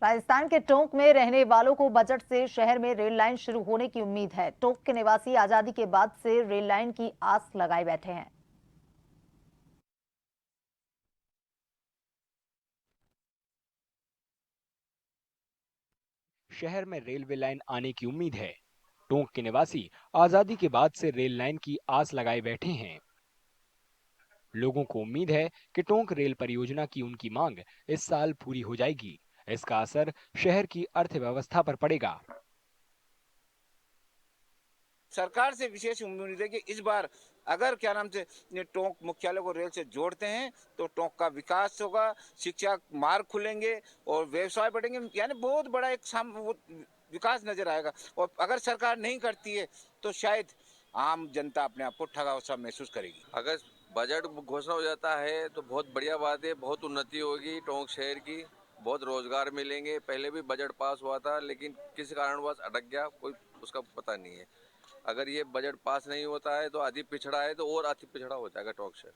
राजस्थान के टोंक में रहने वालों को बजट से शहर में रेल लाइन शुरू होने की उम्मीद है। टोंक के निवासी आजादी के बाद से रेल लाइन की आस लगाए बैठे हैं। शहर में रेलवे लाइन आने की उम्मीद है। टोंक के निवासी आजादी के बाद से रेल लाइन की आस लगाए बैठे हैं। लोगों को उम्मीद है कि टोंक रेल परियोजना की उनकी मांग इस साल पूरी हो जाएगी। इसका असर शहर की अर्थव्यवस्था पर पड़ेगा। सरकार से विशेष उम्मीद है कि इस बार अगर क्या नाम से ये टोंक मुख्यालय को रेल से जोड़ते हैं तो टोंक का विकास होगा, शिक्षा मार्ग खुलेंगे और व्यवसाय बढ़ेंगे, यानी बहुत बड़ा एक विकास नजर आएगा। और अगर सरकार नहीं करती है तो शायद आम जनता अपने आप को ठगा हुआ महसूस करेगी। अगर बजट घोषणा हो जाता है तो बहुत बढ़िया बात है, बहुत उन्नति होगी टोंक शहर की, बहुत रोजगार मिलेंगे। पहले भी बजट पास हुआ था लेकिन किसी कारणवश अटक गया, कोई उसका पता नहीं है। अगर ये बजट पास नहीं होता है तो अति पिछड़ा है, तो और अति पिछड़ा हो जाएगा टोंक शहर।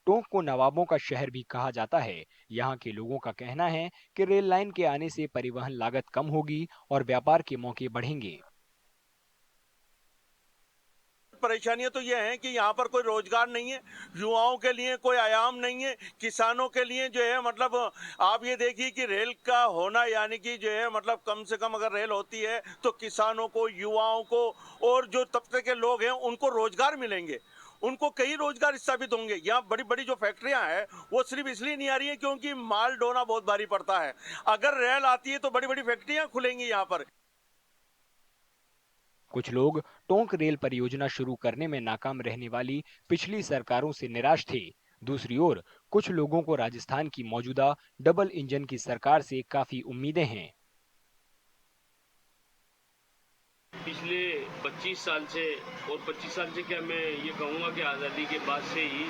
टोंक को नवाबों का शहर भी कहा जाता है। यहाँ के लोगों का कहना है कि रेल लाइन के आने से परिवहन लागत कम होगी और व्यापार के मौके बढ़ेंगे। परेशानियां तो ये हैं कि यहाँ पर कोई रोजगार नहीं है, युवाओं के लिए कोई आयाम नहीं है, किसानों के लिए जो है मतलब आप ये देखिए कि रेल का होना यानी कि जो है मतलब कम से कम अगर रेल होती है तो किसानों को, युवाओं को और जो तबके के लोग हैं उनको रोजगार मिलेंगे, उनको कई रोजगार स्थापित होंगे। यहाँ बड़ी बड़ी जो फैक्ट्रियां हैं वो सिर्फ इसलिए नहीं आ रही है क्योंकि माल ढोना बहुत भारी पड़ता है। अगर रेल आती है तो बड़ी बड़ी फैक्ट्रियां खुलेंगी यहाँ पर। कुछ लोग टोंक रेल परियोजना शुरू करने में नाकाम रहने वाली पिछली सरकारों से निराश थे। दूसरी ओर कुछ लोगों को राजस्थान की मौजूदा डबल इंजन की सरकार से काफी उम्मीदें हैं। पिछले 25 साल से, और 25 साल से क्या मैं ये कहूँगा कि आज़ादी के बाद से ही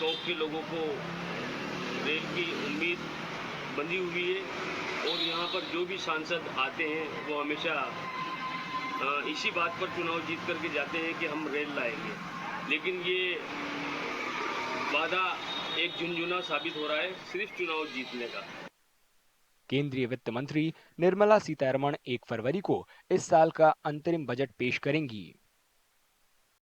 टोंक के लोगों को रेल की उम्मीद बंधी हुई है और यहाँ पर जो भी सांसद आते हैं वो हमेशा इसी बात पर चुनाव जीत करके जाते हैं कि हम रेल लाएंगे, लेकिन ये वादा एक झुनझुना साबित हो रहा है सिर्फ चुनाव जीतने का। केंद्रीय वित्त मंत्री निर्मला सीतारमण 1 फरवरी को इस साल का अंतरिम बजट पेश करेंगी।